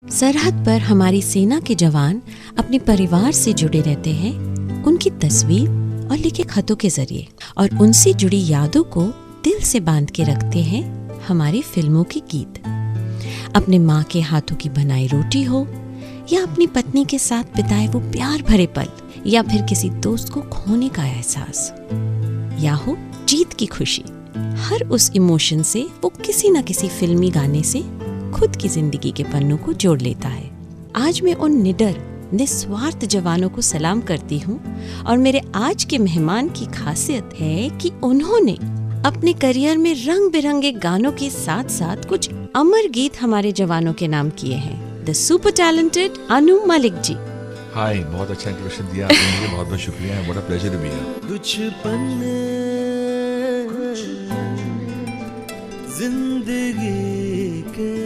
सरहद पर हमारी सेना के जवान अपने परिवार से जुड़े रहते हैं उनकी तस्वीर और लिखे खतों के जरिए, और उनसे जुड़ी यादों को दिल से बांध के रखते हैं हमारी फिल्मों के गीत। अपने माँ के हाथों की बनाई रोटी हो, या अपनी पत्नी के साथ बिताए वो प्यार भरे पल, या फिर किसी दोस्त को खोने का एहसास, या हो जीत की खुशी, हर उस इमोशन से वो किसी न किसी फिल्मी गाने से खुद की जिंदगी के पन्नों को जोड़ लेता है। आज मैं उन निडर निस्वार्थ जवानों को सलाम करती हूँ, और मेरे आज के मेहमान की खासियत है कि उन्होंने अपने करियर में रंग बिरंगे गानों के साथ साथ कुछ अमर गीत हमारे जवानों के नाम किए हैं। The super talented Anu Malik ji. Hi, बहुत अच्छा इंट्रोडक्शन दिया आपने मुझे, बहुत बहुत शुक्रिया। What a pleasure to be here. Kuch Panne जिंदगी के।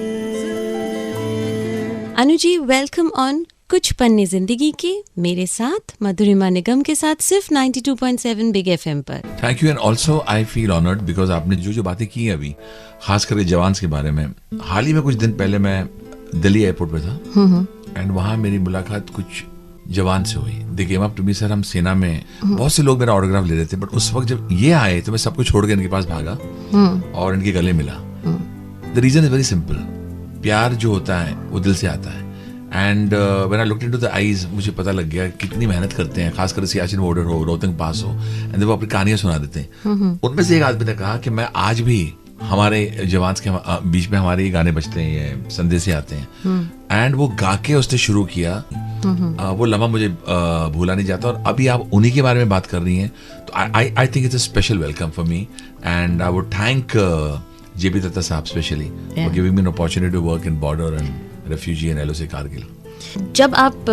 अनु जी, वेलकम ऑन कुछ पन्ने जिंदगी के, मेरे साथ मधुरिमा निगम के साथ सिर्फ 92.7 बिग एफएम पर। Thank you, and also I feel honoured because आपने जो बातें की अभी, खास करके जवान के बारे में। हाल ही में कुछ दिन पहले मैं दिल्ली एयरपोर्ट पे था, एंड वहाँ मेरी मुलाकात कुछ जवान से हुई। They came up to me, sir हम सेना में, बहुत से लोग मेरा ऑटोग्राफ ले रहे थे, बट उस वक्त जब ये आए तो मैं सबको छोड़ के इनके पास भागा और इनके गले मिला। The reason is very simple, प्यार जो होता है वो दिल से आता है। And when I looked into the eyes, मुझे पता लग गया कितनी मेहनत करते हैं, खासकर सियाचिन बॉर्डर हो, रोहतंग पास हो, एंड वो अपनी कहानियां सुना देते हैं। उनमें से एक आदमी ने कहा कि मैं आज भी हमारे जवान के बीच में हमारे ये गाने बजते हैं, ये संदेश आते हैं, एंड वो गा के उसने शुरू किया। वो लम्हा मुझे भूला नहीं जाता, और अभी आप उन्हीं के बारे में बात कर रही हैं, तो I think it's a special welcome for me, and I would thank JP Datta sahab specially for giving me an opportunity to work in Border and Refugee and LOC Kargil. जब आप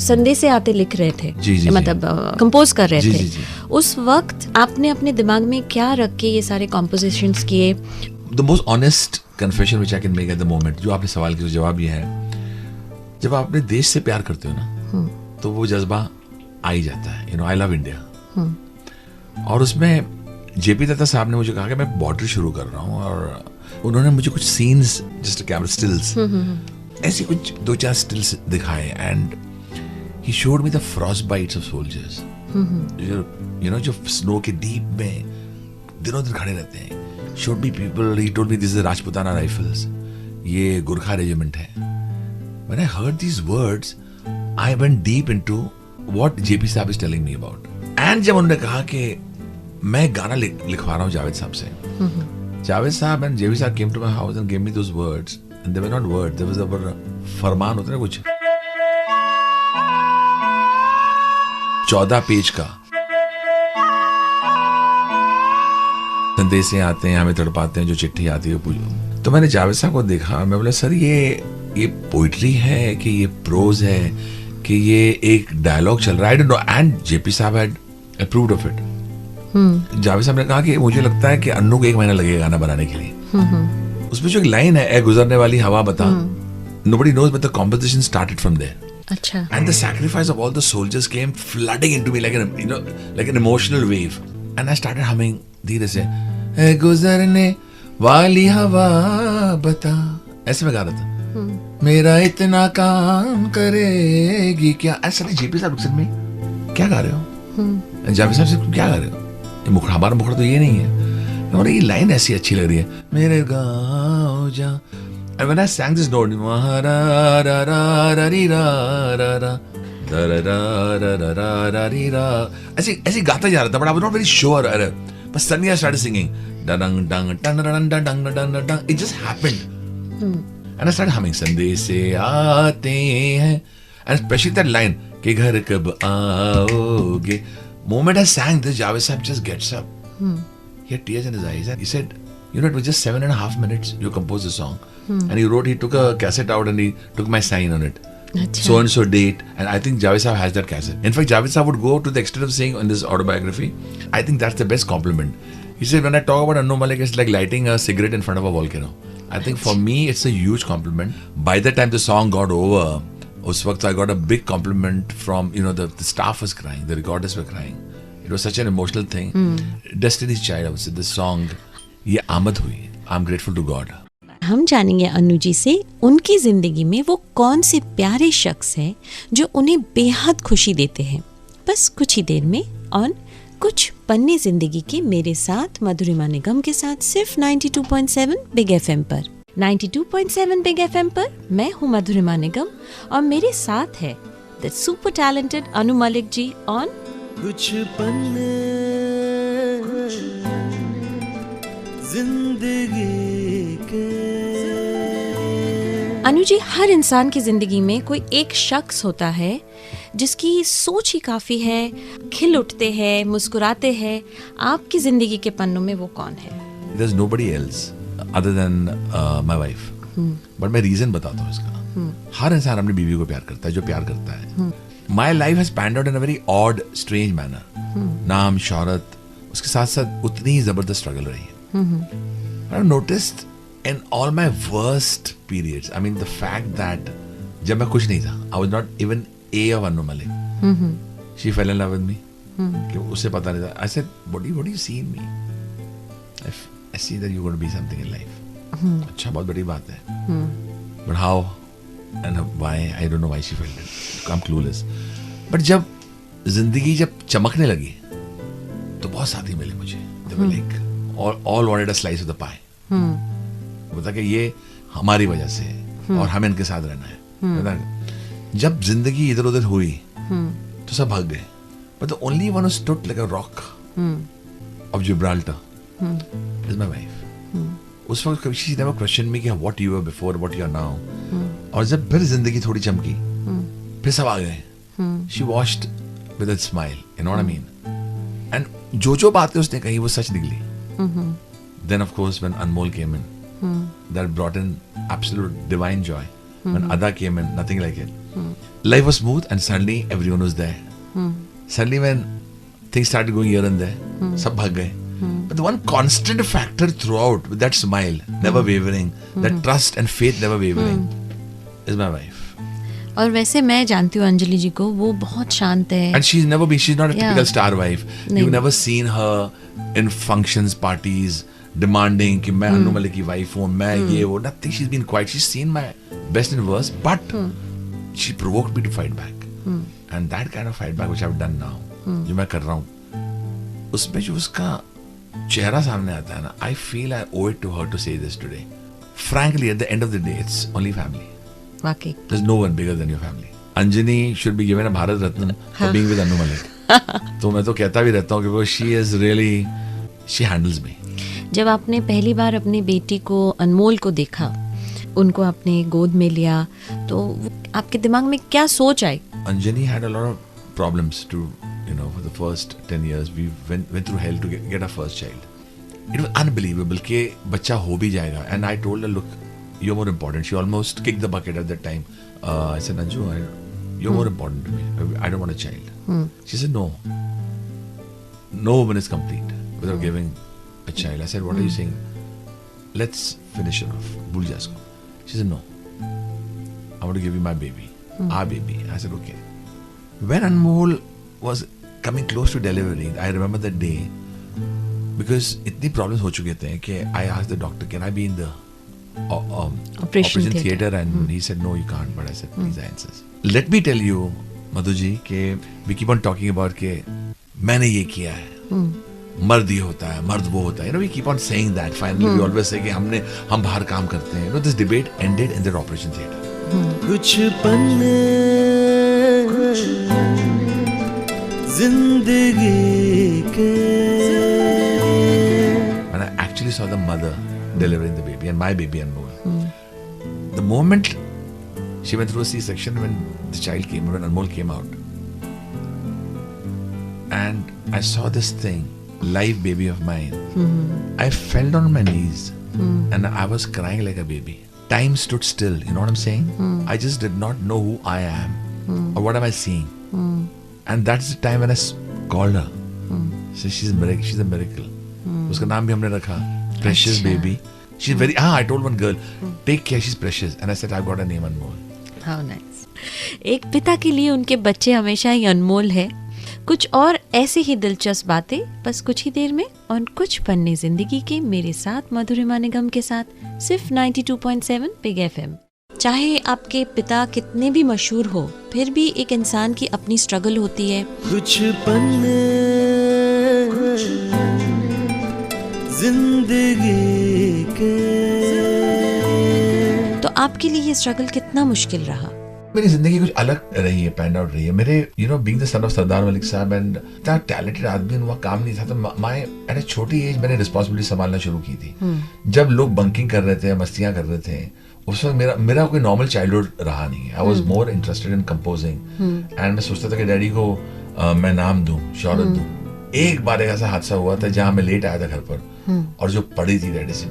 संदेश से आते लिख रहे थे, जी, मतलब कंपोज कर रहे थे, जी। उस वक्त आपने अपने दिमाग में क्या रख के ये सारे कॉम्पोजिशंस किए? The most honest confession which I can make at the moment, जो आपने सवाल किया जवाब ये है, जब आप अपने देश से प्यार करते हो ना, तो वो जज्बा आ ही जाता है। You no, I love India. और उसमें जेपी दत्ता साहब ने मुझे कहा कि मैं बॉर्डर शुरू कर रहा हूँ, और उन्होंने मुझे कुछ सीन्स, जस्ट कैमरा स्टिल्स, ऐसे कुछ 2-4 स्टिल्स दिखाए, and he showed me the Frost bytes of soldiers, you know, जो स्नो के डीप में दिनों दिन खड़े रहते हैं। Showed me people, he told me this is Rajputana rifles, ये गुरखा रेजिमेंट है। When I heard these words, I went deep into what JP साहब is telling me about. And जब उन्होंने कहा कि मैं गाना लिखवा रहा हूँ जावेद साहब से, जावेद साहब and JP साहब came to my house and gave me those words, and they were not words, there was a फरमान होता है ना कुछ 14 पेज का, संदेशे आते हैं, हमें तड़पाते हैं, जो चिट्ठी आती है पूछो। तो मैंने जावेद साहब को देखा, मैं बोला सर ये पोइट्री है कि ये प्रोज है कि ये एक डायलॉग चल रहा है, I don't know. And JP sahab had approved of it. Javed sahab ने कहा कि मुझे लगता है कि अन्नू को 1 महीना लगेगा गाना बनाने के लिए। उसमें जो एक लाइन है, ए गुजरने वाली हवा बता, nobody knows but the composition started from there. अच्छा। And the sacrifice of all the soldiers came flooding into me like an, you know, like an emotional wave. And I started humming धीरे से, ए गुजरने वाली हवा बता, ऐसे मैं गा रहा था। मेरा इतना काम करेगी क्या? ऐसा नहीं, जेपी साहब रुक में क्या गा रहे हो? जावेद साहब से क्या गा रहे हो? ये मुखड़ा, हमारा मुखड़ा तो ये नहीं है। और ये लाइन ऐसी अच्छी लग रही है, मेरे गाँव जा। And when I sang this note, ऐसे गाता जा रहा था, but I was not very sure. But suddenly I started singing, it just happened. And I started humming, संदेश से आते हैं, and especially that line, कि घर कब आओगे. Moment I sang this, Javed Sahib just gets up. He had tears in his eyes, and he said, you know, it was just 7.5 minutes you composed the song. And he took a cassette out and he took my sign on it. Achha. So and so date, and I think Javed Sahib has that cassette. In fact, Javed Sahib would go to the extent of saying in this autobiography, I think that's the best compliment. He said, when I talk about Annu Malik, it's like lighting a cigarette in front of a volcano. I think for me, it's a huge compliment. By the time the song got over, us waqt I got a big compliment from, you know, the staff was crying, the recorders were crying. It was such an emotional thing. Destiny's Child, I would say, this song, ye aamad hui. I'm grateful to God. हम जानेंगे अन्नू जी से उनकी जिंदगी में वो कौन से प्यारे शख्स हैं जो उन्हें बेहद खुशी देते हैं। बस कुछ ही देर में ऑन कुछ पन्ने जिंदगी के मेरे साथ मधुरिमा निगम के साथ सिर्फ 92.7 बिग एफएम पर। 92.7 बिग एफएम पर मैं हूँ मधुरिमा निगम और मेरे साथ है the super talented Anu Malik ji on Kuch Panne जिंदगी के। अनु जी, हर इंसान की जिंदगी में कोई एक शख्स होता है जिसकी सोच ही काफी है, खिल उठते हैं, मुस्कुराते हैं। आपकी जिंदगी के पन्नों में वो कौन है? There's nobody else other than my wife. But मैं रीजन बताता हूँ इसका। हर इंसान अपनी बीवी को प्यार करता है जो प्यार करता है। My life has panned out in a very odd, strange manner. नाम, शोहरत, उसके साथ साथ उतनी ही जबरदस्त स्ट्रगल रही है। I've noticed in all my worst periods, I mean the fact that जब मैं कुछ नहीं था, I was not even A of Annu Malik. She fell in love with me. कि उसे पता नहीं था. I said, what do you see in me? I see that you're going to be something in life. अच्छा, बहुत बड़ी बात है. But how and why, I don't know why she felt it. I'm clueless. But जब जिंदगी जब चमकने लगी तो बहुत साथी मिले मुझे. They were like all wanted a slice of the pie. बता कि ये हमारी वजह से है और हमें इनके साथ रहना है. बता जब जिंदगी इधर उधर हुई तो सब भाग गए. But the only one who stood like a rock of Gibraltar is my wife. उस वक्त कभी she never questioned me कि what you were before, what you are now. और जब फिर जिंदगी थोड़ी चमकी फिर सब आ गए. She washed with a smile, you know what I mean? And जो बातें उसने कही वो सच निकली. Then of course when Anmol came in, that brought in absolute divine joy. When Ada came in, nothing like it. Life was smooth and suddenly everyone was there. Suddenly when things started going here and there, सब भाग गए. But the one constant factor throughout, with that smile, never wavering, that trust and faith never wavering, is my wife. और वैसे मैं जानती हूँ अंजलि जी को, वो बहुत शांत है. And she's not a typical star wife. You've never seen her in functions, parties, demanding कि मैं अन्नू मलिक की wife हूँ, मैं ये वो. Nothing. She's been quiet. She's seen my best and worst, but she provoked me to fight back. And that kind of fight back which I've done now, जो मैं कर रहा हूँ, उसमें जो उसका चेहरा सामने आता है ना, I feel I owe it to her to say this today. Frankly, at the end of the day, it's only family. वाकई. There's no one bigger than your family. Anjani should be given a Bharat Ratna for being with Annu Malik. तो मैं तो कहता भी रहता हूँ कि वो she is really, she handles me. जब आपने पहली बार अपनी बेटी को अनमोल को देखा, उनको अपने गोद में लिया, तो आपके दिमाग में क्या सोच आई? Anjani had a lot of problems to, for the first 10 years we went through hell to get our first child. It was unbelievable कि बच्चा हो भी जाएगा. And I told her, look, you're more important. She almost kicked the bucket at that time. I said, Anju, you're more important to me. I don't want a child. She said, no. No woman is complete without giving a child. I said, what are you saying? Let's finish it off. Bhul ja isko. She said, no. I want to give you my baby. Our baby. I said, okay. When Anmol was coming close to delivery, I remember that day, because इतनी problems हो चुके थे कि I asked the doctor, can I be in the operation theatre? And he said, no, you can't. But I said, please, I insist. Let me tell you, Madhu ji, कि we keep on talking about कि मैंने ये किया है, मर्द ये होता है, मर्द वो होता है. We keep on saying that. Finally, we always say कि हम बाहर काम करते हैं. This debate ended in the operation theatre. कुछ पन्ने जिंदगी के. When I actually saw the mother delivering the baby and my baby Anmol, the moment she went through a C-section, when the child came, when Anmol came out, and I saw this thing, live baby of mine, I fell down on my knees and I was crying like a baby. Time stood still, you know what I'm saying? I just did not know who I am or what am I seeing. And that's the time when I called her. So she's a miracle. उसका नाम भी हमने रखा, precious baby. She's very, I told one girl, take care, she's precious. And I said, I've got a name, Anmol. How nice. एक पिता के लिए उनके बच्चे हमेशा ही अनमोल है. कुछ और ऐसी ही दिलचस्प बातें बस कुछ ही देर में और कुछ पन्ने जिंदगी के मेरे साथ मधुरिमा निगम के साथ सिर्फ 92.7 बिग FM। चाहे आपके पिता कितने भी मशहूर हो, फिर भी एक इंसान की अपनी स्ट्रगल होती है। कुछ पन्ने जिंदगी के। तो आपके लिए ये स्ट्रगल कितना मुश्किल रहा? मेरी जिंदगी कुछ अलग रही है, पैन आउट रही है। मेरे बीइंग द सन ऑफ सरदार मलिक साहब एंड इतना टैलेंटेड आदमी, उनका काम नहीं था, तो मैं एट ए छोटी एज मैंने रिस्पॉन्सिबिलिटी संभालना शुरू की थी। जब लोग बंकिंग कर रहे थे, मस्तियां कर रहे थे, उस वक्त मेरा कोई नॉर्मल चाइल्डहुड रहा नहीं है। I was more interested in composing and मैं सोचता था कि डैडी को मैं नाम दूं, शौहरत दूं। एक बार एक ऐसा हादसा हुआ था जहां मैं लेट आया था घर पर और जो पड़ी थी डैडी से,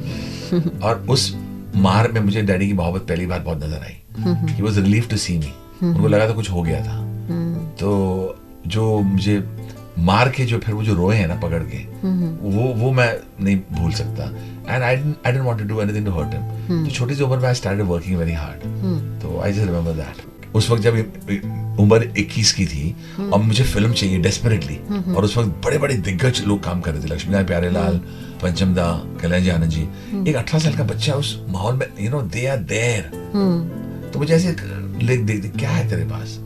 और उस मार में मुझे डैडी की मोहब्बत पहली बार बहुत नजर आई। He was relieved to see me। उनको लगा था कुछ हो गया था। तो जो मुझे मार के जो फिर वो जो रोए हैं ना पकड़ के, वो मैं नहीं भूल सकता। And I didn't want to do anything to hurt him. तो छोटी सी उम्र में I started working very hard. तो आई जस्ट रिमेंबर दैट। उस वक्त जब उम्र 21 की थी और मुझे फिल्म चाहिए डेस्परेटली, और उस वक्त बड़े बड़े दिग्गज लोग काम कर रहे थे, लक्ष्मीनारायण प्यारेलाल, पंचम दा, कल्याण जी आनंद जी। एक 18 साल का बच्चा उस माहौल में, दे आर देयर। तो मुझे ऐसे देख क्या है तेरे पास,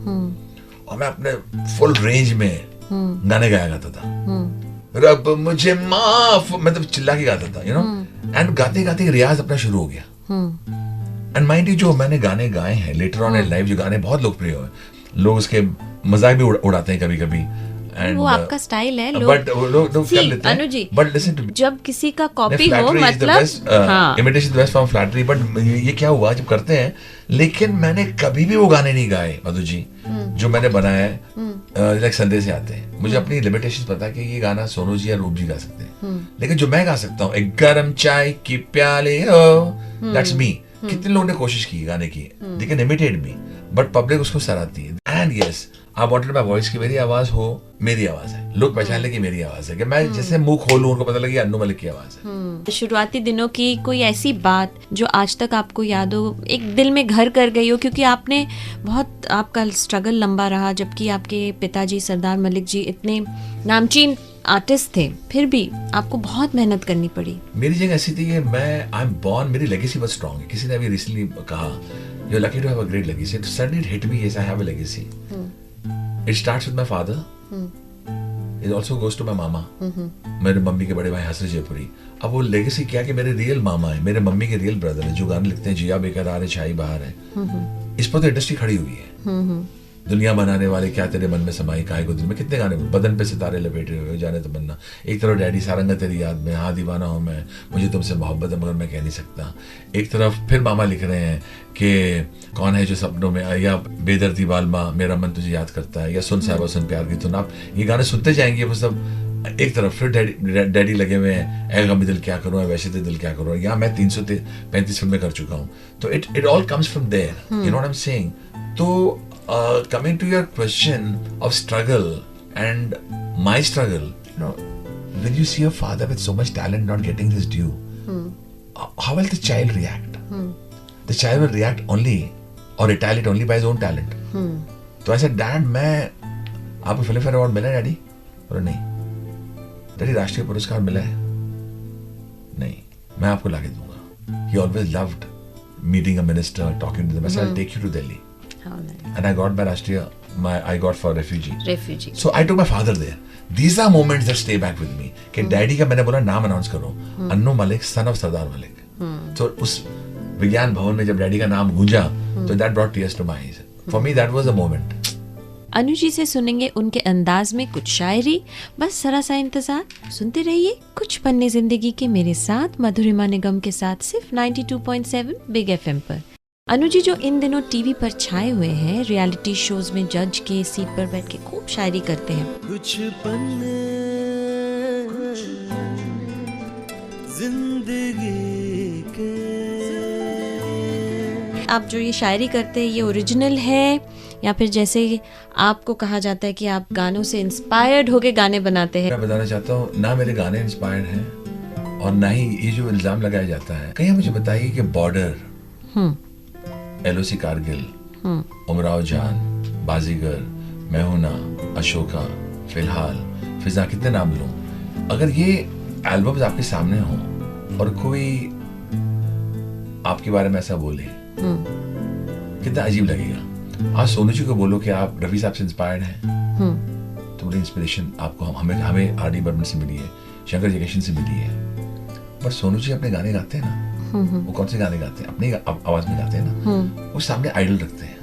और मैं अपने फुल रेंज में गाने गाया करता था। रब मुझे माफ, मैं तो चिल्ला के गाता था, एंड गाते गाते रियाज अपना शुरू हो गया। एंड माइंड यू, जो मैंने गाने गाए हैं लेटर ऑन इन लाइफ, जो गाने बहुत लोकप्रिय हुए, लोग उसके मजाक भी उड़ाते हैं कभी कभी। वो आपका स्टाइल है, बट लोग कर लेते हैं। Anu ji, but listen to me, जब किसी का कॉपी हो, मतलब imitation is the best form flattery. But ये क्या हुआ जब करते हैं, लेकिन मैंने कभी भी वो गाने नहीं गाए मधु जी जो मैंने बनाया है। लाइक संदेश से आते हैं, मुझे अपनी लिमिटेशंस पता है कि ये गाना सोनू जी या रूप जी गा सकते हैं, लेकिन जो मैं गा सकता हूँ, एक गरम चाय की प्याले हो, दैट्स मी। कितने लोगों ने कोशिश की गाने की, they can imitate me, but public उसको सराहती है। And yes, I wanted my voice की मेरी आवाज हो, मेरी आवाज है, लोग पहचान ले कि मेरी आवाज है, कि मैं जैसे मुंह खोलूं उनको पता लगे अन्नू मलिक की आवाज है। शुरुआती दिनों की कोई ऐसी बात जो आज तक आपको याद हो, एक दिल में घर कर गई हो, क्योंकि आपने बहुत, आपका स्ट्रगल लंबा रहा, जबकि आपके पिताजी सरदार मलिक जी इतने नामचीन आर्टिस्ट थे, फिर भी आपको बहुत मेहनत करनी पड़ी। मेरी जगह ऐसी थी कि आई एम बॉर्न, मेरी लेगेसी बहुत स्ट्रांग है। किसी ने अभी रिसेंटली कहा, you are lucky to have a great legacy. Suddenly it hit me, yes I have a legacy. It starts with my father, it also goes to my mama, मेरे mummy के बड़े भाई हसरत जयपुरी। अब वो लेगेसी क्या कि मेरे रियल मामा है, मेरे मम्मी के रियल ब्रदर है, जो गाने लिखते हैं, जिया बेकरार है, छाई बहार है। इस पर तो इंडस्ट्री खड़ी हुई है। दुनिया बनाने वाले, क्या तेरे मन में समाई, काहे को दिल में, कितने गाने, बदन पे सितारे लपेटे हुए, जाने तमन्ना, एक तरफ डैडी सारंगा तेरी याद में, हाँ दीवाना हूँ मैं, मुझे तुमसे मोहब्बत है मगर मैं कह नहीं सकता। एक तरफ फिर मामा लिख रहे हैं कि कौन है जो सपनों में, या बेदर्दी बालमा, मेरा मन तुझे याद करता है, या सुन साहबा सुन प्यार की धुन। आप ये गाने सुनते जाएंगे, वो सब एक तरफ फिर डैडी लगे हुए हैं, ऐ गम दिल क्या करूँ, वैसे तो दिल क्या करूँ, या मैं 335 फिल्में कर चुका हूँ। तो it all comes from there, you know what I am saying. तो coming to your question of struggle and my struggle, when you see a father with so much talent not getting his due, how will the child react? The child will react only or retaliate only by his own talent. तो ऐसे dad, मैं आपको film fair award मिला है daddy? और नहीं। Daddy राष्ट्रीय पुरस्कार मिला है? नहीं, मैं आपको लाके दूंगा। He always loved meeting a minister, talking to them. I said, I'll take you to Delhi. And I got my Rashtriya, I got for refugee. So I took my father there. These are moments that stay back with me. कि daddy का मैंने बोला नाम announce करो, Annu Malik, son of सरदार मलिक। तो उस विज्ञान भवन में जब डैडी का नाम गूंजा, तो that brought tears to my eyes. For me that was a moment. Anu ji से सुनेंगे उनके अंदाज में कुछ शायरी। बस जरा सा इंतजार, सुनते रहिए कुछ पन्ने जिंदगी के मेरे साथ मधुरिमा निगम के साथ सिर्फ 92.7 बिग FM पर। अनु जी जो इन दिनों टीवी पर छाए हुए हैं, रियलिटी शोज में जज के सीट पर बैठ के खूब शायरी करते हैं। कुछ पन्ने जिंदगी के। आप जो ये शायरी करते हैं, ये ओरिजिनल है या फिर जैसे आपको कहा जाता है कि आप गानों से इंस्पायर्ड होके गाने बनाते हैं? मैं बताना चाहता हूँ, ना मेरे गाने इंस्पायर्ड हैं और ना ही ये जो इल्जाम लगाया जाता है। कहीं मुझे बताइए कि बॉर्डर, LOC कारगिल, उमराव जान, बाजीगर, मैं हूं ना, अशोका, फिलहाल, फिजा, कितने नाम लूं? अगर ये एल्बम्स आपके सामने हो और कोई आपके बारे में ऐसा बोले, कितना अजीब लगेगा। आज सोनू जी को बोलो कि आप रफी साहब से इंस्पायर्ड हैं, तो बड़ी इंस्पिरेशन आपको हमें आर डी बर्मन से मिली है, शंकर जयकिशन से मिली है। पर सोनू जी अपने गाने गाते हैं ना, वो कौन से गाने गाते हैं? अपनी आवाज में गाते हैं ना, वो सामने आइडल रखते हैं।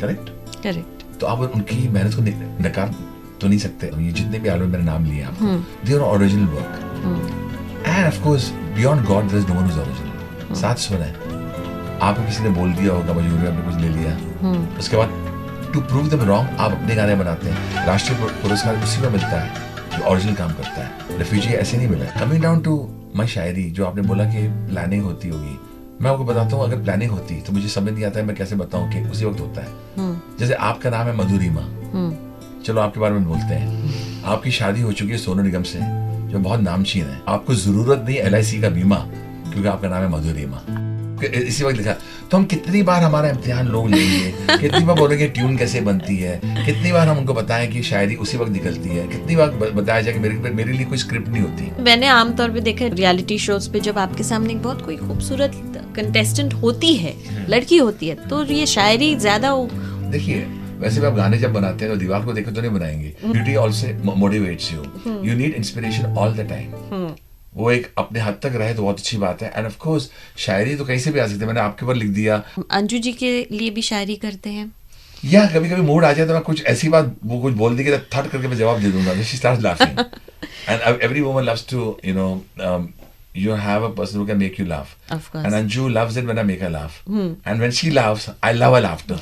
करेक्ट। करेक्ट। तो आप उनकी मेहनत को नकार तो नहीं सकते। ये जितने भी एल्बम मेरे नाम लिए आपको, they are original work, and of course beyond God there is no one who is original. साथ सुना है आपको, किसी ने बोल दिया होगा, मजबूरी में आपने कुछ ले लिया, उसके बाद टू प्रूव देम रॉन्ग आप अपने गाने बनाते हैं। राष्ट्रीय पुरस्कार उसी को मिलता है जो ओरिजिनल काम करता है। रेफ्यूजी ऐसे नहीं मिला। कमिंग डाउन टू माई शायरी, जो आपने बोला कि प्लानिंग होती होगी, मैं आपको बताता हूँ, अगर प्लानिंग होती तो मुझे समझ नहीं आता है मैं कैसे बताऊँ कि उसी वक्त होता है। जैसे आपका नाम है मधुरिमा, चलो आपके बारे में बोलते हैं। आपकी शादी हो चुकी है सोनू निगम से, जो बहुत नामचीन है। आपको जरूरत नहीं LIC का बीमा, क्योंकि आपका नाम है मधुरिमा, इसी वक्त लिखा। तो हम कितनी बार हमारा इम्तिहान लोग लेंगे, कितनी बार बोलेंगे ट्यून कैसे बनती है, कितनी बार हम उनको बताएं कि शायरी उसी वक्त निकलती है, कितनी बार बताया जाए कि मेरे लिए कोई स्क्रिप्ट नहीं होती। मैंने आमतौर पे देखा रियलिटी शोज पे, जब आपके सामने बहुत कोई खूबसूरत कंटेस्टेंट होती है, लड़की होती है, तो ये शायरी ज्यादा देखिए, वैसे भी आप गाने जब बनाते हैं तो दीवार को देखकर तो नहीं बनाएंगे। Beauty also motivates you, you need inspiration all the time. वो एक अपने हद तक रहे तो बहुत अच्छी बात है। एंड ऑफ कोर्स शायरी तो कहीं से भी आ सकती है। मैंने आपके ऊपर लिख दिया। अंजू जी के लिए भी शायरी करते हैं, या कभी कभी मूड आ जाए तो मैं कुछ ऐसी बात वो कुछ बोल देगी तो थट करके मैं जवाब दे दूंगा। She starts laughing and every woman loves to you have a person who can make you laugh. Of course. And Anju loves it when I make her laugh. And when she laughs, I love her laughter.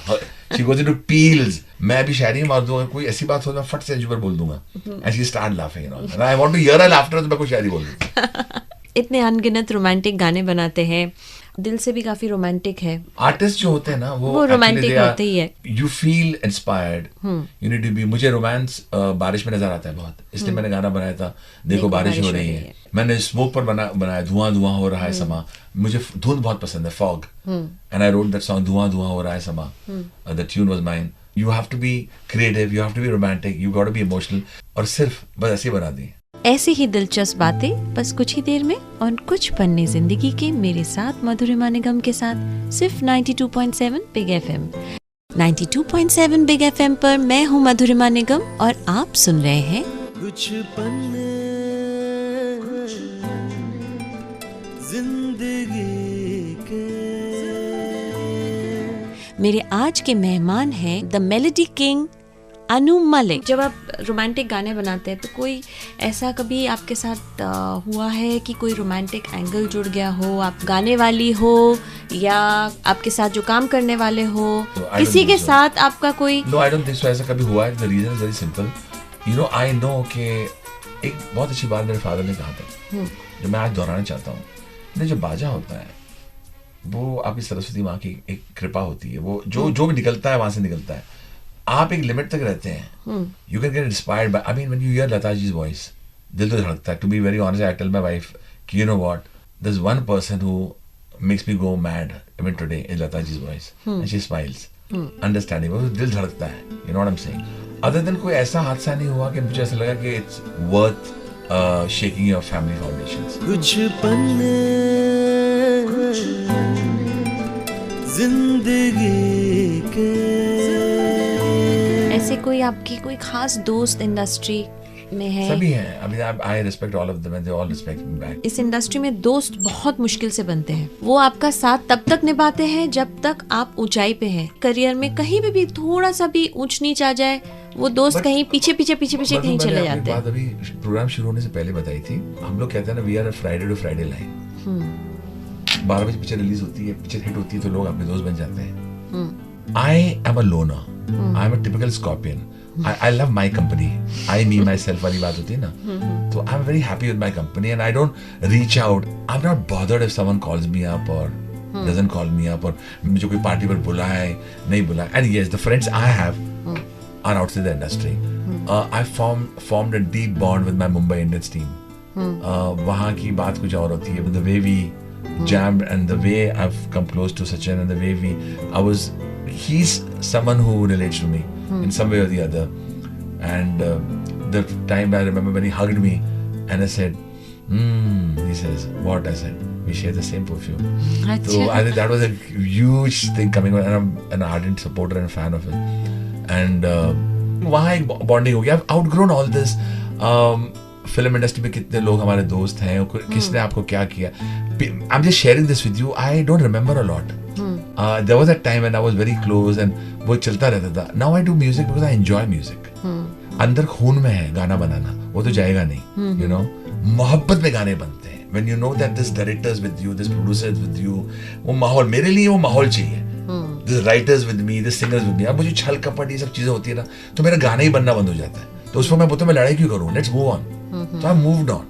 She goes into peals. मैं अभी शायरी मार दूंगा, कोई ऐसी बात हो तो मैं फट से अंजू पर बोल दूंगा. And she start laughing and all. And I want to hear her laughter, तो मैं कोई शायरी बोल दूंगा. इतने अनगिनत रोमांटिक गाने बनाते हैं, दिल से भी काफी रोमांटिक है। आर्टिस्ट जो होते हैं ना वो रोमांटिक होते ही है। You feel inspired, you need to be. मुझे रोमांस बारिश में नजर आता है बहुत, इसलिए मैंने गाना बनाया था देखो बारिश हो रही है। मैंने स्मोक पर बनाया धुआं धुआं हो रहा है समा। मुझे धुंध बहुत पसंद है, fog, and I wrote that song धुआं धुआं हो रहा है समा। The tune was mine. You have to be creative, you have to be romantic, you got to be emotional, और सिर्फ बस ऐसे बना दी। ऐसी ही दिलचस्प बातें बस कुछ ही देर में और कुछ पन्ने जिंदगी के मेरे साथ मधुरिमा निगम के साथ, सिर्फ 92.7 बिग FM। 92.7 बिग FM पर मैं हूँ मधुरिमा निगम और आप सुन रहे हैं कुछ पन्ने जिंदगी के। मेरे आज के मेहमान हैं the melody king Anu Malik. जब आप रोमांटिक गाने बनाते हैं तो कोई ऐसा कभी आपके साथ हुआ है कि कोई रोमांटिक एंगल जुड़ गया हो, आप गाने वाली हो या आपके साथ जो काम करने वाले हो, किसी के साथ आपका कोई? No, I don't think so. ऐसा कभी हुआ है? The reason is very simple. You know, I know कि एक बहुत अच्छी बात मेरे फादर ने कहा था जो मैं आज दोहराना चाहता हूँ। जो बाजा होता है वो आपकी सरस्वती माँ की एक कृपा होती है। वो जो भी निकलता है वहां से निकलता है। आप एक लिमिट तक रहते हैं। You can get inspired by, I mean when you hear Lata ji's voice, दिल तो धड़कता है। To be very honest, I tell my wife कि you know what, there is one person who makes me go mad even today is Lata ji's voice, and she smiles, understanding, वो दिल धड़कता है। You know what I am saying. Other than कोई ऐसा हादसा नहीं हुआ कि मुझे ऐसा लगा कि it's worth shaking your family foundations. कुछ पन्ने जिंदगी के। ऐसे कोई आपकी कोई खास दोस्त इंडस्ट्री में है? सभी हैं। I mean, I respect all of them and they all respect me back. इस इंडस्ट्री में दोस्त बहुत मुश्किल से बनते हैं। वो आपका साथ तब तक निभाते हैं जब तक आप ऊंचाई पे हैं। करियर में कहीं भी थोड़ा सा भी ऊंच नीच आ जाए, वो दोस्त कहीं पीछे कहीं चले जाते हैं। अभी प्रोग्राम शुरू होने से पहले बताई थी, हम लोग कहते हैं ना, we are a Friday to Friday line. 12 बजे पिक्चर रिलीज होती है, पिक्चर हिट होती है तो लोग अपने दोस्त बन जाते हैं। I am a loner, I am a typical scorpion. I love my company. I, me, myself वाली बात होती है ना। तो I'm very happy with my company and I don't reach out. I'm not bothered if someone calls me up or doesn't call me up, और मुझे कोई party पर बुलाए नहीं बुलाए। And yes, the friends I have are outside the industry. I formed a deep bond with my Mumbai Indians team. वहाँ की बात कुछ और होती है। The way we jammed and the way I've come close to Sachin and the way he's someone who relates to me in some way or the other, And the time I remember when he hugged me and I said, he says, what? I said, we share the same perfume. So I think that was a huge thing coming on, and I'm an ardent supporter and fan of it. And वहाँ एक bonding हो गया. I've outgrown all this. Film industry में कितने लोग हमारे दोस्त हैं, किसने आपको क्या किया. I'm just sharing this with you. I don't remember a lot. There was a time when I was very close and वो चलता रहता था. Now I do music because I enjoy music. अंदर खून में है गाना बनाना, वो तो जाएगा नहीं. You know, मोहब्बत में गाने बनते हैं. When you know that this director is with you, this producer is with you, वो माहौल, मेरे लिए वो माहौल चाहिए. This writers with me, this singers with me. अब मुझे छल कपट ये सब चीजें होती है ना, तो मेरा गाना ही बनना बंद हो जाता है. तो उस पर मैं बोलता हूँ मैं लड़ाई क्यों करूँ? Let's move on. So I moved on.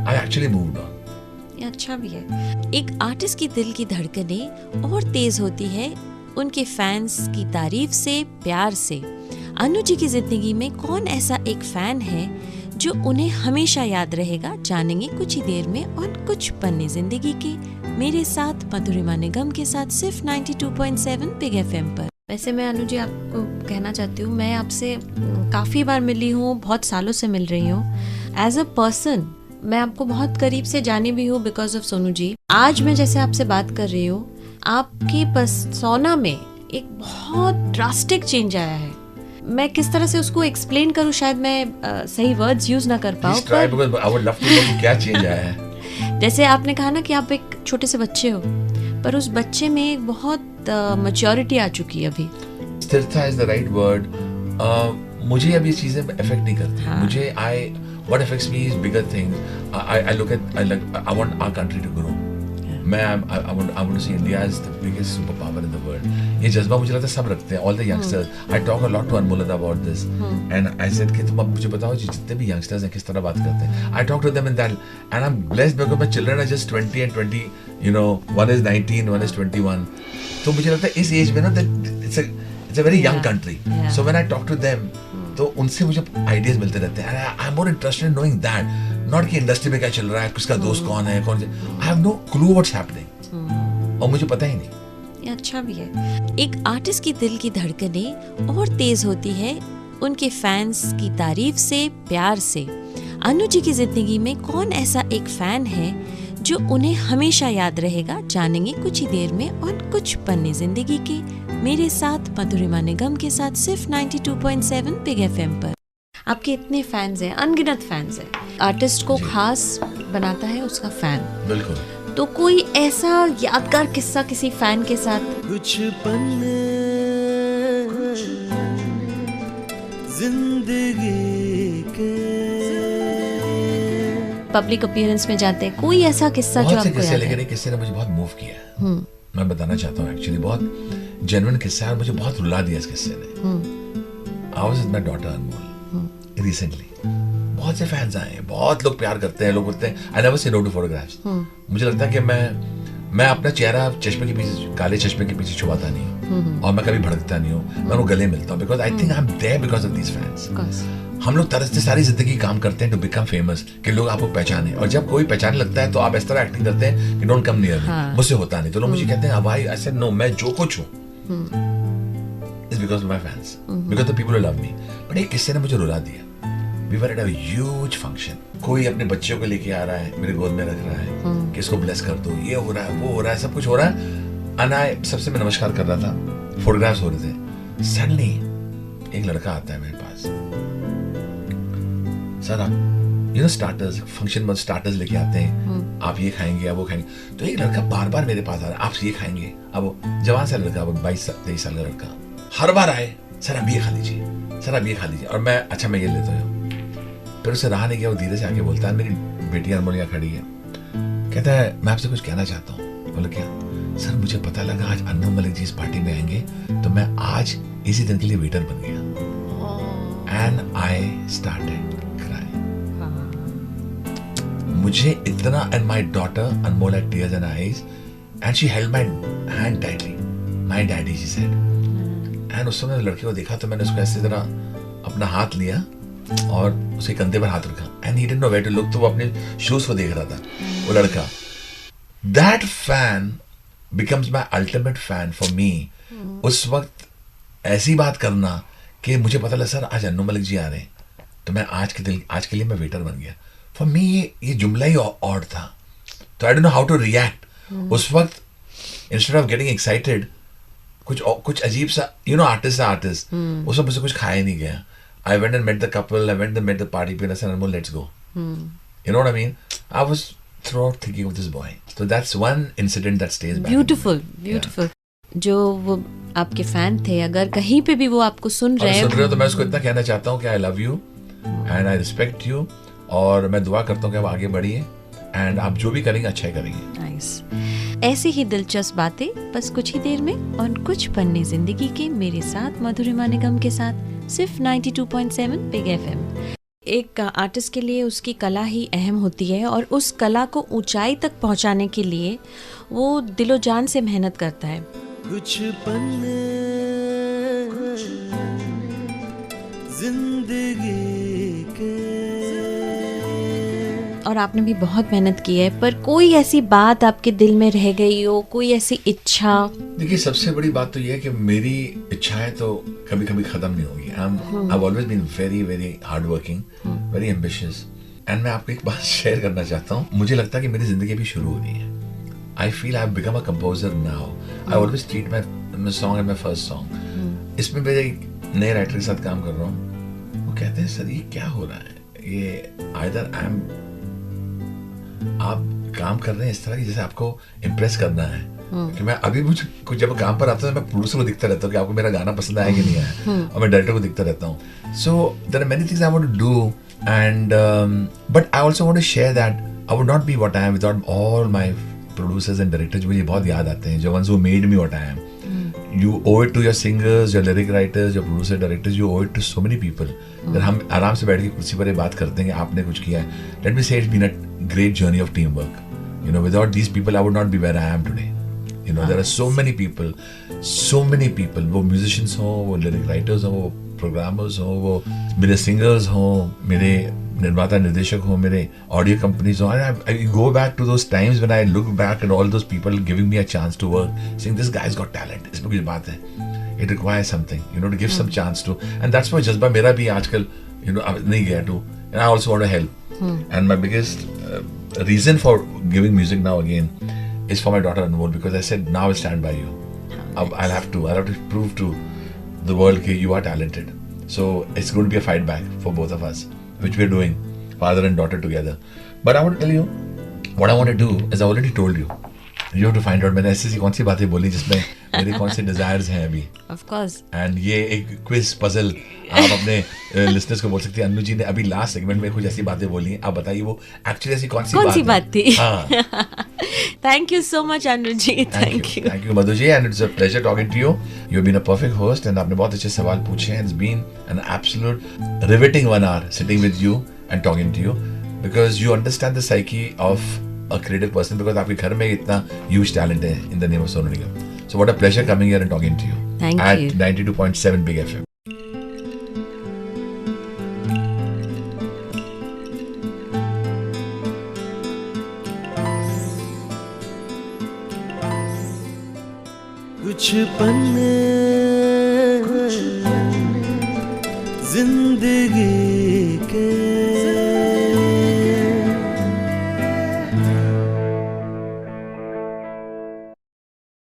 I actually moved on. ये अच्छा भी है. एक आर्टिस्ट की दिल की धड़कनें और तेज होती है उनके फैंस की तारीफ से, प्यार से. अनु जी की जिंदगी में कौन ऐसा एक फैन है जो उन्हें हमेशा याद रहेगा, जानेंगे कुछ ही देर में. और कुछ पन्ने जिंदगी के मेरे साथ मधुरिमा निगम के साथ सिर्फ 92.7 बिग FM पर. वैसे मैं अनु जी आपको कहना चाहती हूँ, मैं आपसे काफ़ी बार मिली हूँ, बहुत सालों से मिल रही हूँ. एज अ पर्सन मैं आपको बहुत करीब से जानी भी हूँ बिकॉज ऑफ सोनू जी. आज मैं जैसे आपसे बात कर रही हूँ, आपकी पर्सोना में एक बहुत ड्रास्टिक चेंज आया है. मैं किस तरह से उसको एक्सप्लेन करूँ, शायद मैं सही वर्ड्स यूज ना कर पाऊँ. क्या चेंज आया है? जैसे आपने कहा ना कि आप एक छोटे से बच्चे हो, पर उस बच्चे में एक बहुत मैच्योरिटी आ चुकी है अभी. स्थिरता इज द राइट वर्ड. मुझे अब ये चीजें अफेक्ट नहीं करती. हाँ. मुझे what affects me is bigger things. I look at I want our country to grow. I want to see India as the biggest superpower in the world. ये जज्बा मुझे लगता है सब रखते हैं. All the youngsters. I talk a lot to Anmolata about this. And I said कि तुम अब मुझे बताओ जितने भी youngsters हैं किस तरह बात करते हैं. I talk to them in that, and I'm blessed because my children are just 20 and 20. You know, one is 19, one is 21. तो मुझे लगता है इस एज में ना it's a very young country. So when I talk to them, तो उनसे मुझे आइडियाज मिलते रहते हैं. I am more interested in knowing that, not कि इंडस्ट्री में क्या चल रहा है, किसका दोस्त कौन है, कौन से. I have no clue what's happening, और मुझे पता ही नहीं. ये अच्छा भी है. एक आर्टिस्ट की दिल की धड़कनें और तेज होती है उनके फैंस की तारीफ से, प्यार से. अनु जी की जिंदगी में कौन ऐसा एक फैन है जो उन्हें हमेशा याद रहेगा, जानेंगे कुछ ही देर में. और कुछ पन्ने जिंदगी के मेरे साथ मधुरिमा निगम के साथ सिर्फ 92.7 बिग FM पर. आपके इतने फैंस हैं, अनगिनत फैंस हैं. आर्टिस्ट को खास बनाता है उसका फैन. बिल्कुल. तो कोई ऐसा यादगार किस्सा किसी फैन के साथ? कुछ पन्ने जिंदगी के पब्लिक अपीयरेंस में जाते हैं, कोई ऐसा किस्सा जो आपको याद है? लेकिन एक किस्से ने मुझे बहुत मूव किया है. मैं बताना चाहता हूँ. एक्चुअली बहुत जेन्युइन किस्सा है और मुझे बहुत रुला दिया इस किस्से ने. I was with my daughter Anmol recently. बहुत से फैंस आए हैं, बहुत लोग प्यार करते हैं. लोग बोलते हैं I never say no to photographs. मुझे लगता है कि मैं अपना चेहरा चश्मे के पीछे, काले चश्मे के पीछे छुपाता नहीं हूँ, और मैं कभी भड़कता नहीं हूँ. मैं उनको गले मिलता हूँ because I think I am there because of these fans. हम लोग तरसते सारी जिंदगी काम करते हैं टू बिकम फेमस, कि लोग आपको पहचाने. और जब कोई पहचानने लगता है तो आप इस तरह एक्टिंग करते हैं कि डोंट कम नियर मी. मुझसे होता नहीं. तो लोग मुझे कहते हैं भाई, आई सेड नो, मैं जो कुछ हूँ is because of my fans, because the people who love me. But एक किस्से ने मुझे रुला दिया. We were at a huge function. कोई अपने बच्चों को लेके आ रहा है, मेरे गोद में रख रहा है कि इसको ब्लेस कर दो, ये हो रहा है, वो हो रहा है, सब कुछ हो रहा है. एंड सबसे मैं नमस्कार कर रहा था, फोटोग्राफ्स हो रहे थे. सडनली एक लड़का आता है मेरे पास. सर आप यू नो स्टार्टर्स, फंक्शन में स्टार्टर्स लेके आते हैं, आप ये खाएंगे या वो खाएंगे. तो एक लड़का बार बार मेरे पास आ रहा है, आप ये खाएंगे. अब वो जवान सा लड़का, 22-23 साल का लड़का, हर बार आए, सर आप ये खा लीजिए, सर आप ये खा लीजिए. और मैं अच्छा मैं ये लेता हूँ. फिर उसे रहा नहीं गया, वो धीरे से आके बोलता है, मेरी बेटी अनमोल खड़ी है, कहता है मैं आपसे कुछ कहना चाहता हूँ. बोले क्या? सर मुझे पता लगा आज अन्नू मलिक जी इस पार्टी में आएंगे, तो मैं आज इसी दिन के लिए वेटर बन गया. एंड आई स्टार्टेड मुझे इतना. And my daughter Anmol had tears in her eyes and she held my hand tightly. My daddy, she said. And उस समय लड़के को देखा तो मैंने उसको ऐसे जरा अपना हाथ लिया और उसके कंधे पर हाथ रखा. And he didn't know where to look. तो वो अपने शूज को देख रहा था वो लड़का. That fan becomes my ultimate fan for me. उस वक्त ऐसी बात करना कि मुझे पता लगा सर आज अन्नू मलिक जी आ रहे हैं, तो मैं आज के लिए मैं वेटर बन गया। फॉर मी ये जुमला ही ऑड था, तो I don't know how to react. उस वक्त इंस्टेड ऑफ गेटिंग एक्साइटेड, कुछ अजीब सा, आर्टिस्ट उस वक्त मुझसे कुछ खाया नहीं गया। I went and met the couple, I went and met the party people, I said Anmol let's go, you know what I mean. I was through thinking of this boy, so that's one incident that stays back. Beautiful. जो वो आपके fan थे, अगर कहीं पे भी वो आपको सुन रहे हो तो मैं उसको इतना कहना चाहता हूँ कि I love you and I respect you, और मैं दुआ करता हूँ कि आप आगे बढ़िए एंड आप जो भी करेंगे अच्छा ही करेंगे। नाइस। ऐसी ही दिलचस्प बातें बस कुछ ही देर में और कुछ पन्ने जिंदगी के मेरे साथ मधुरिमा निगम के साथ, सिर्फ 92.7 बिग FM। एक आर्टिस्ट के लिए उसकी कला ही अहम होती है, और उस कला को ऊंचाई तक पहुंचाने के लिए वो दिलो जान से मेहनत करता है। कुछ पन्ने जिंदगी के, और आपने भी बहुत मेहनत की है, पर कोई ऐसी बात आपके दिल में रह गई हो, कोई ऐसी इच्छा? देखिए सबसे बड़ी बात तो ये है कि मेरी इच्छाएं तो कभी कभी खत्म नहीं होगी। I've always been very very hardworking, very ambitious, and मैं आपको एक बात शेयर करना चाहता हूँ। मुझे लगता है कि मेरी जिंदगी अभी शुरू हो रही है। I feel I've become a composer now. I always treat my song as my first song. इसमें मेरे एक नए राइटर के साथ काम कर रहा हूँ। वो कहते हैं सर ये क्या हो रहा है, ये either आप काम कर रहे हैं इस तरह की जैसे आपको इम्प्रेस करना है, कि मैं अभी मुझे कुछ जब काम पर आता हूँ मैं प्रोड्यूसर को दिखता रहता हूँ कि आपको मेरा गाना पसंद आया कि नहीं आया, और मैं डायरेक्टर को दिखता रहता हूँ। So there are many things I want to do, and but I also want to share that I would not be what I am without all my producers and directors. मुझे बहुत याद आते हैं, जो ones who made me what I am. You owe it to your singers, your lyric writers, your producer directors. You owe it to so many people. अगर हम आराम से बैठ के कुर्सी पर बात करते हैं कि आपने कुछ किया है, let me say it's been a great journey of teamwork. You know, without these people, I would not be where I am today. You know, there are so many people. वो musicians हो, वो lyric writers हो, वो programmers हो, वो मेरे singers हो, मेरे निर्माता निर्देशक हो, मेरे ऑडियो कंपनीज हो। I go back to those times when I look back at all those people giving me a chance to work, saying this guy's got talent, इसमें कुछ बात है, it requires something, you know, to give some chance to, and that's why जज्बा मेरा भी आजकल, you know, नहीं गया to, and I also want to help, and my biggest reason for giving music now again is for my daughter Anmol, because I said now I stand by you. I'll have to prove to the world that you are talented, so it's going to be a fight back for both of us, which we're doing, father and daughter together. But I want to tell you, what I want to do is I already told you. You have to find out मैंने ऐसी कौन सी बातें बोली जिसमें मेरे कौन से desires हैं अभी. Of course. And ये एक क्विज पजल आप अपने लिसनर्स को बोल सकते हैं। अन्नू जी ने अभी लास्ट सेगमेंट में कुछ ऐसी बातें बोली हैं, आप बताइए वो एक्चुअली ऐसी कौन सी बात थी? Thank you so much Anu ji. Thank you. Thank you Madhu ji, and it's a pleasure talking to you. You've been a perfect host and आपने बहुत अच्छे सवाल पूछे हैं. It's been an absolute riveting 1 hour sitting with you and talking to you, because you understand the psyche of a creative person, because आपके घर में इतना huge talent है in the name of Sonu Nigam. So what a pleasure coming here and talking to you. Thank at you. 92.7 Big FM. कुछ पन्ने जिंदगी